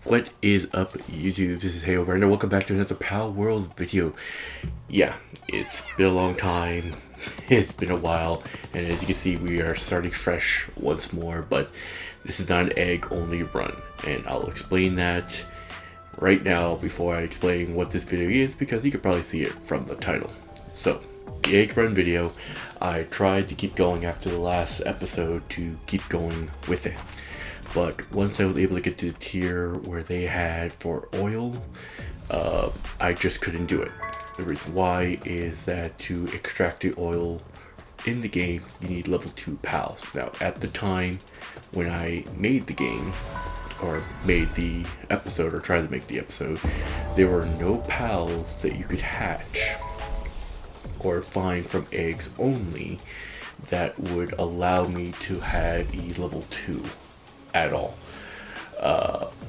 What is up, YouTube? This is HeyhoBrando. Welcome back to another Palworld video. Yeah, it's been a long time. It's been a while, and as you can see, we are starting fresh once more. But this is not an egg-only run, and I'll explain that right now before I explain what this video is, because you can probably see it from the title. So, the egg run video, I tried to keep going after the last episode to keep going with it. But once I was able to get to the tier where they had for oil, I just couldn't do it. The reason why is that to extract the oil in the game, you need level 2 pals. Now, at the time when I made the game, or made the episode, or tried to make the episode, there were no pals that you could hatch or find from eggs only that would allow me to have a level 2 at all.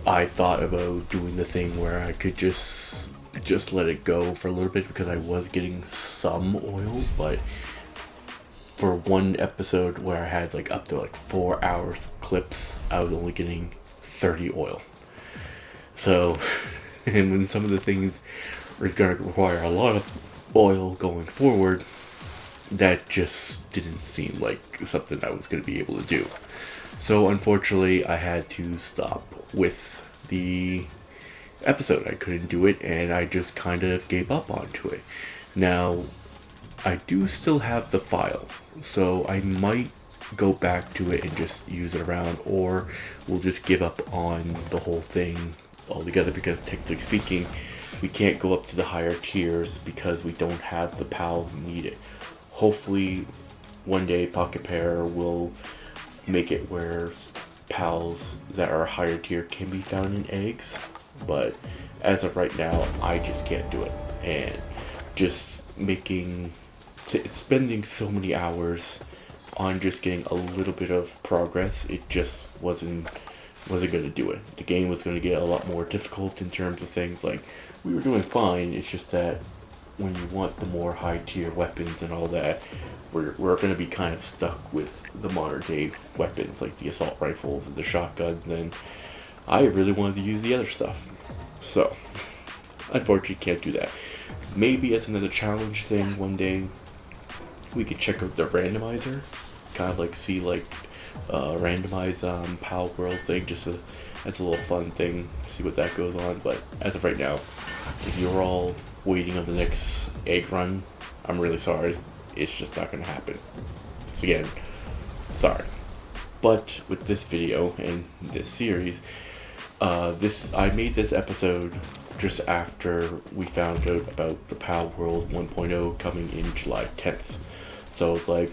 I thought about doing the thing where I could just let it go for a little bit, because I was getting some oil, but for one episode where I had like up to like 4 hours of clips, I was only getting 30 oil. So, and when some of the things are going to require a lot of oil going forward, that just didn't seem like something I was going to be able to do. So unfortunately, I had to stop with the episode. I couldn't do it, and I just kind of gave up onto it. Now, I do still have the file, so I might go back to it and just use it around, or we'll just give up on the whole thing altogether, because technically speaking, we can't go up to the higher tiers because we don't have the pals needed. Hopefully, one day Pocket Pair will make it where pals that are higher tier can be found in eggs, but as of right now, I just can't do it. And just spending so many hours on just getting a little bit of progress, it just wasn't going to do it. The game was going to get a lot more difficult in terms of things. Like, we were doing fine, it's just that when you want the more high tier weapons and all that, we're going to be kind of stuck with the modern day weapons, like the assault rifles and the shotguns, and I really wanted to use the other stuff. So, unfortunately, can't do that. Maybe as another challenge thing one day, we could check out the randomizer, kind of like see like randomize Palworld thing, just as a little fun thing, see what that goes on. But as of right now, if you're all waiting on the next egg run, I'm really sorry. It's just not going to happen. So again, sorry. But with this video and this series, I made this episode just after we found out about the Palworld 1.0 coming in July 10th. So it's like,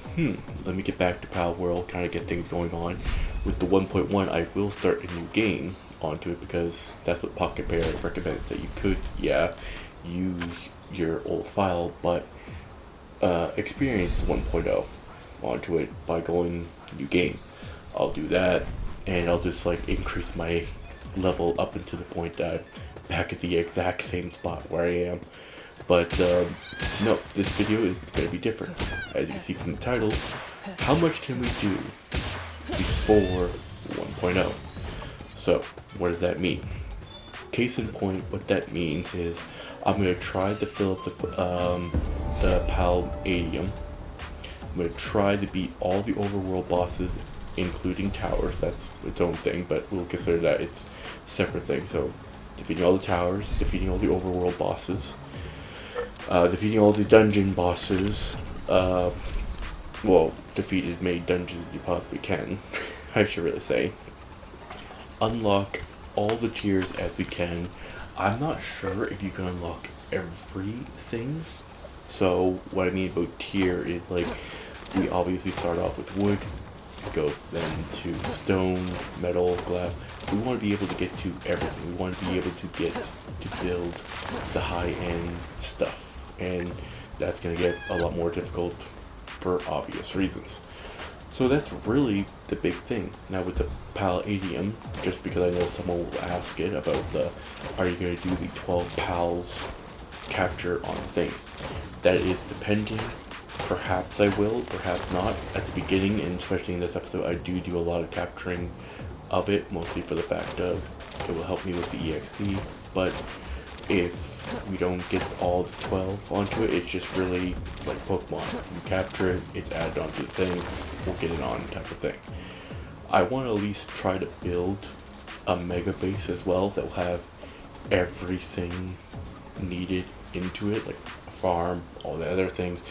let me get back to Palworld, kind of get things going on. With the 1.1, I will start a new game onto it, because that's what Pocket Pair recommends, that you could, use your old file, but experience 1.0 onto it by going new game. I'll do that, and I'll just like increase my level up into the point that I'm back at the exact same spot where I am. But no, this video is going to be different. As you can see from the title, how much can we do before 1.0? So, what does that mean? Case in point, what that means is I'm going to try to fill up the Paldaim. I'm going to try to beat all the overworld bosses, including towers. That's its own thing, but we'll consider that it's a separate thing. So, defeating all the towers, defeating all the overworld bosses, defeating all the dungeon bosses, defeat as many dungeons as you possibly can, I should really say. Unlock all the tiers as we can. I'm not sure if you can unlock everything. So what I mean about tier is, like, we obviously start off with wood, go then to stone, metal, glass. We want to be able to get to everything. We want to be able to get to build the high-end stuff, and that's going to get a lot more difficult for obvious reasons. So that's really the big thing. Now with the Paldaim, just because I know someone will ask it about are you going to do the 12 pals capture on things? That is depending. Perhaps I will, perhaps not. At the beginning, and especially in this episode, I do a lot of capturing of it, mostly for the fact of it will help me with the EXP, but if we don't get all the 12 onto it, it's just really like Pokemon. You capture it, it's added onto the thing, we'll get it on type of thing. I want to at least try to build a mega base as well that will have everything needed into it, like a farm, all the other things,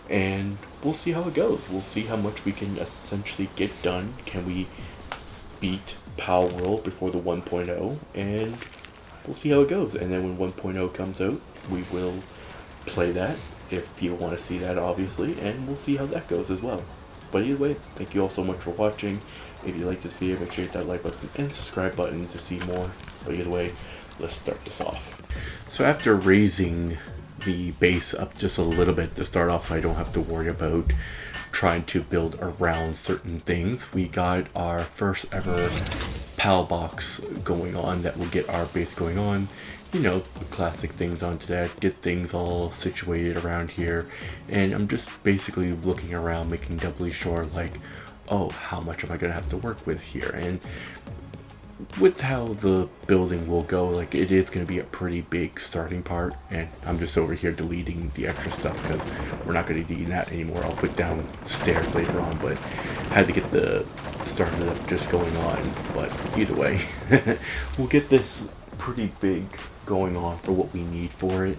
and we'll see how it goes. We'll see how much we can essentially get done. Can we beat Palworld before the 1.0, and we'll see how it goes. And then when 1.0 comes out, we will play that if people want to see that, obviously, and we'll see how that goes as well. But either way, thank you all so much for watching. If you like this video, make sure you hit that like button and subscribe button to see more. But either way, let's start this off. So after raising the base up just a little bit to start off so I don't have to worry about trying to build around certain things, we got our first ever PAL box going on that will get our base going on. You know, classic things onto that, get things all situated around here, and I'm just basically looking around, making doubly sure, like, oh, how much am I gonna have to work with here? And with how the building will go, like, it is going to be a pretty big starting part, and I'm just over here deleting the extra stuff because we're not going to need that anymore. I'll put down stairs later on, but I had to get the start of it just going on. But either way, we'll get this pretty big going on for what we need for it,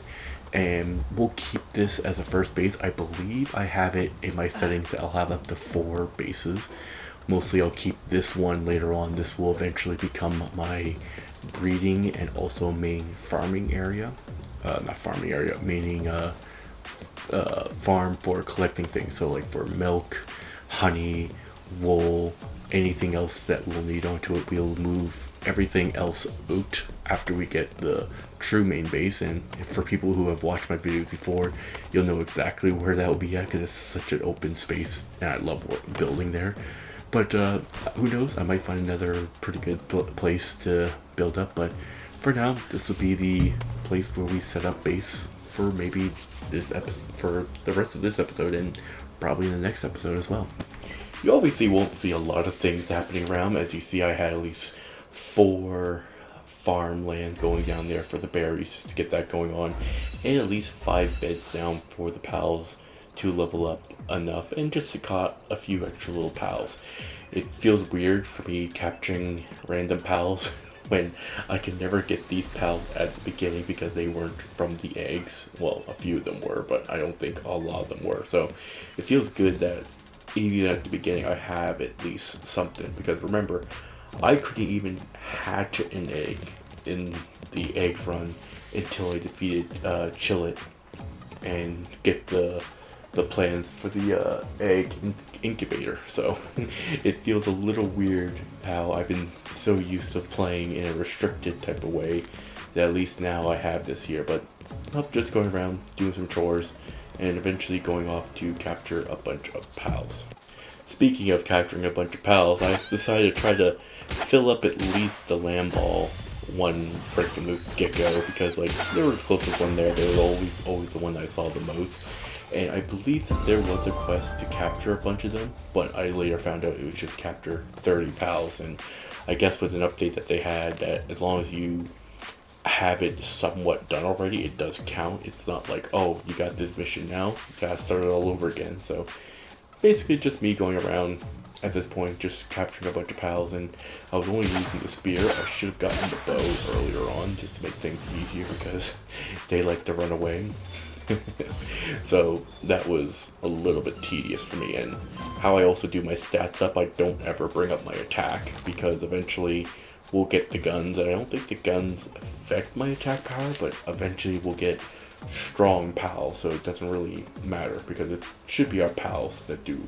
and we'll keep this as a first base. I believe I have it in my settings that I'll have up to 4 bases. Mostly I'll keep this one later on. This will eventually become my breeding and also main farming area. Not farming area, meaning farm for collecting things. So like for milk, honey, wool, anything else that we'll need onto it. We'll move everything else out after we get the true main base. And for people who have watched my videos before, you'll know exactly where that will be at because it's such an open space and I love building there. But who knows, I might find another pretty good place to build up. But for now, this will be the place where we set up base for maybe this episode, for the rest of this episode, and probably in the next episode as well. You obviously won't see a lot of things happening around. As you see, I had at least 4 farmland going down there for the berries to get that going on, and at least 5 beds down for the pals to level up enough, and just to caught a few extra little pals. It feels weird for me capturing random pals when I can never get these pals at the beginning because they weren't from the eggs. Well, a few of them were, but I don't think a lot of them were. So it feels good that even at the beginning I have at least something, because remember, I couldn't even hatch an egg in the egg run until I defeated Chillet and get the plans for the egg incubator. So it feels a little weird how I've been so used to playing in a restricted type of way that at least now I have this here. But I'm just going around doing some chores and eventually going off to capture a bunch of pals. Speaking of capturing a bunch of pals, I decided to try to fill up at least the land ball one right from the get-go, because like there was the closest one there. They were always the one I saw the most. And I believe that there was a quest to capture a bunch of them, but I later found out it was just capture 30 pals. And I guess with an update that they had, that as long as you have it somewhat done already, it does count. It's not like, oh, you got this mission now, you gotta start it all over again. So basically just me going around at this point, just capturing a bunch of pals. And I was only using the spear. I should have gotten the bow earlier on just to make things easier because they like to run away. So that was a little bit tedious for me. And how I also do my stats up, I don't ever bring up my attack because eventually we'll get the guns, and I don't think the guns affect my attack power, but eventually we'll get strong pals, so it doesn't really matter because it should be our pals that do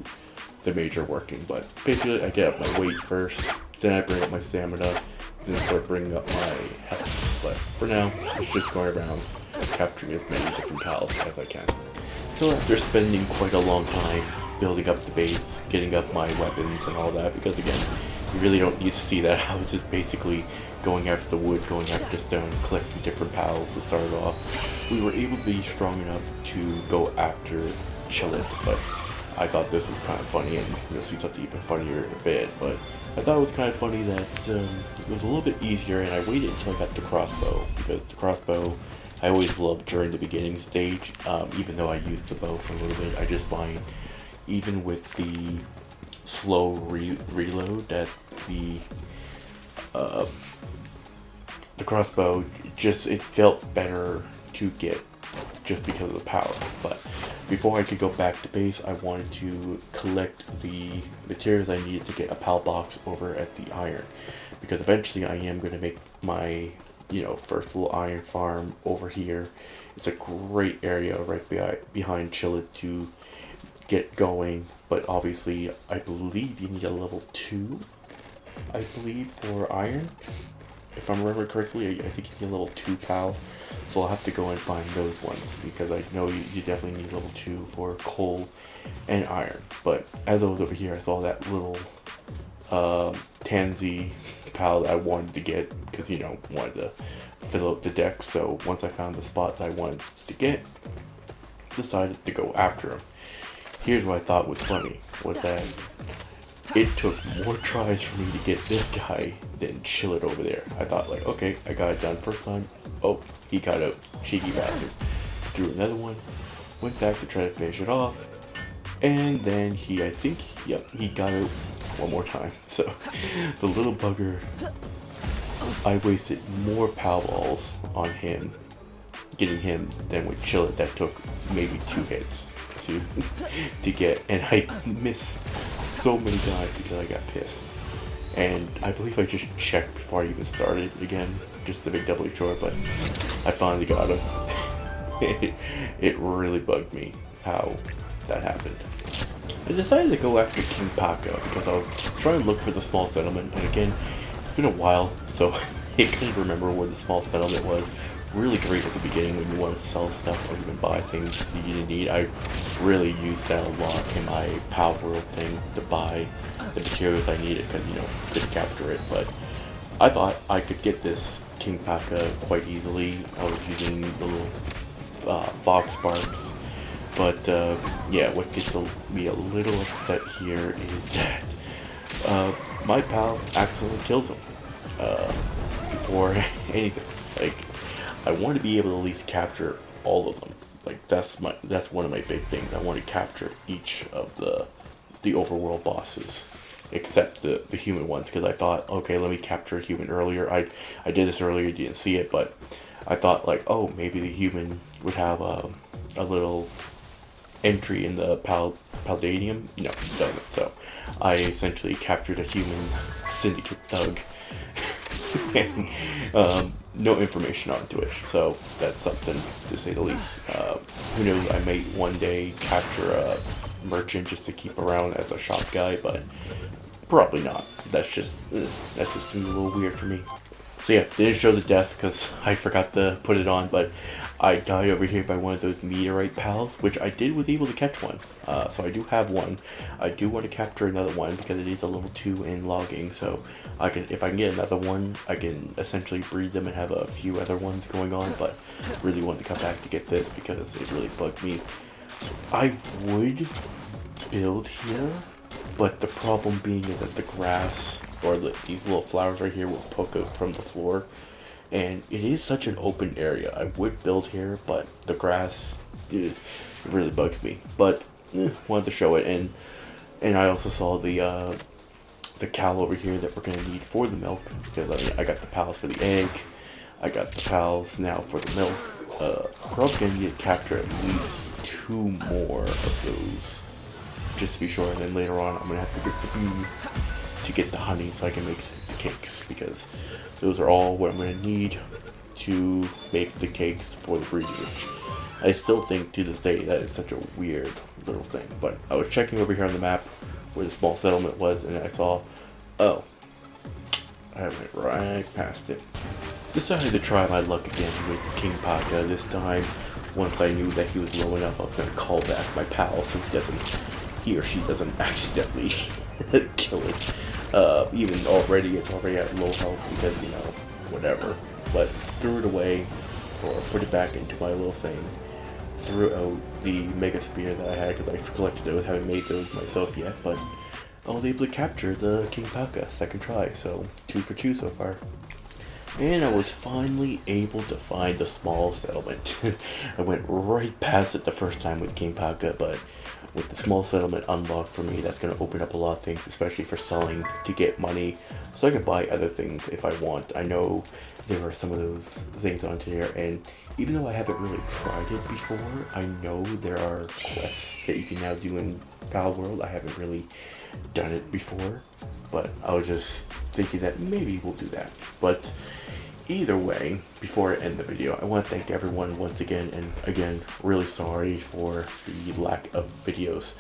the major working. But basically I get up my weight first, then I bring up my stamina, then start bringing up my health. But for now, it's just going around capturing as many different pals as I can. So after spending quite a long time building up the base, getting up my weapons and all that, because again, you really don't need to see that. I was just basically going after the wood, going after stone, collecting different pals to start off. We were able to be strong enough to go after Chillet, but I thought this was kind of funny, and you'll see something even funnier in a bit. But I thought it was kind of funny that it was a little bit easier, and I waited until I got the crossbow, because the crossbow I always loved during the beginning stage, even though I used the bow for a little bit. I just find, even with the slow reload, that the crossbow it felt better to get just because of the power. But before I could go back to base, I wanted to collect the materials I needed to get a PAL box over at the iron, because eventually I am going to make my first little iron farm over here. It's a great area right behind Chillet to get going, but obviously I believe you need a level 2, I believe, for iron. If I'm remembering correctly, I think you need a level 2 PAL, so I'll have to go and find those ones, because I know you definitely need level 2 for coal and iron. But as I was over here, I saw that little Tansy PAL that I wanted to get, because wanted to fill out the deck. So once I found the spot that I wanted to get, decided to go after him. Here's what I thought was funny, was that it took more tries for me to get this guy than Chillet over there. I thought, like, okay, I got it done first time. Oh, he got out, cheeky bastard. Threw another one, went back to try to finish it off, and then he got out one more time. So the little bugger, I wasted more PAL balls on him, getting him, than with Chillet that took maybe 2 hits to get, and I missed so many guys because I got pissed. And I believe I just checked before I even started again, just to make doubly sure, but I finally got him. It really bugged me how that happened. I decided to go after King Paka because I was trying to look for the small settlement, and again, it's been a while, so I can't remember where the small settlement was. Really great at the beginning when you want to sell stuff or even buy things you didn't need. I really used that a lot in my Palworld thing to buy the materials I needed, because couldn't capture it. But I thought I could get this King Paka quite easily. I was using the little fog sparks. But yeah, what gets me a little upset here is that my pal accidentally kills him before anything. Like, I want to be able to at least capture all of them. Like, that's one of my big things. I want to capture each of the overworld bosses, except the human ones, because I thought, okay, let me capture a human earlier. I did this earlier, didn't see it, but I thought, like, oh, maybe the human would have a little entry in the Paldaim. No, it doesn't. So I essentially captured a human syndicate thug and no information onto it. So that's something, to say the least. Who knows, I may one day capture a merchant just to keep around as a shop guy, but probably not. That's just a little weird for me. So yeah, didn't show the death because I forgot to put it on, but I died over here by one of those meteorite pals, which I was able to catch one. So I do have one. I do want to capture another one because it is a level 2 in logging, so if I can get another one, I can essentially breed them and have a few other ones going on, but really want to come back to get this because it really bugged me. I would build here, but the problem being is that the grass, or these little flowers right here, will poke out from the floor, and it is such an open area. I would build here, but the grass, it really bugs me. But wanted to show it, and I also saw the cow over here that we're gonna need for the milk, because I got the pals for the egg, I got the pals now for the milk. Probably gonna need to capture at least 2 more of those, just to be sure, and then later on I'm gonna have to get the bee to get the honey so I can make the cakes, because those are all what I'm gonna need to make the cakes for the breeding, which I still think to this day that is such a weird little thing. But I was checking over here on the map where the small settlement was, and I saw, oh, I went right past it. Decided to try my luck again with King Paka. This time, once I knew that he was low enough, I was going to call back my pal so he or she doesn't accidentally kill it. Even already, it's already at low health because, whatever. But threw it away, or put it back into my little thing. Threw out the mega spear that I had because I collected those, haven't made those myself yet, but I was able to capture the King Paka second try, so 2 for 2 so far. And I was finally able to find the small settlement. I went right past it the first time with King Paka, but with the small settlement unlocked for me, that's going to open up a lot of things, especially for selling to get money, so I can buy other things if I want. I know there are some of those things on here, and even though I haven't really tried it before, I know there are quests that you can now do in Palworld. I haven't really done it before, but I was just thinking that maybe we'll do that. But either way, before I end the video, I want to thank everyone once again, and again, really sorry for the lack of videos.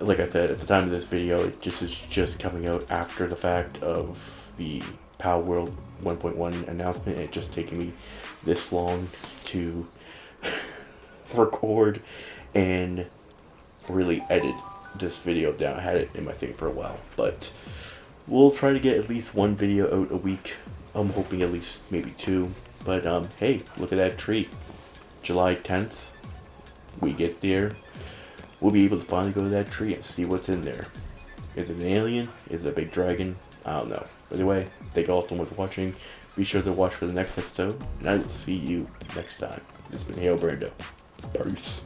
Like I said, at the time of this video, it is just coming out after the fact of the Palworld 1.1 announcement, and it just taken me this long to record and really edit this video down. I had it in my thing for a while, but we'll try to get at least one video out a week. I'm hoping at least maybe 2. But hey, look at that tree. July 10th, we get there. We'll be able to finally go to that tree and see what's in there. Is it an alien? Is it a big dragon? I don't know. Anyway, thank you all so much for watching. Be sure to watch for the next episode, and I will see you next time. This has been HeyhoBrando. Peace.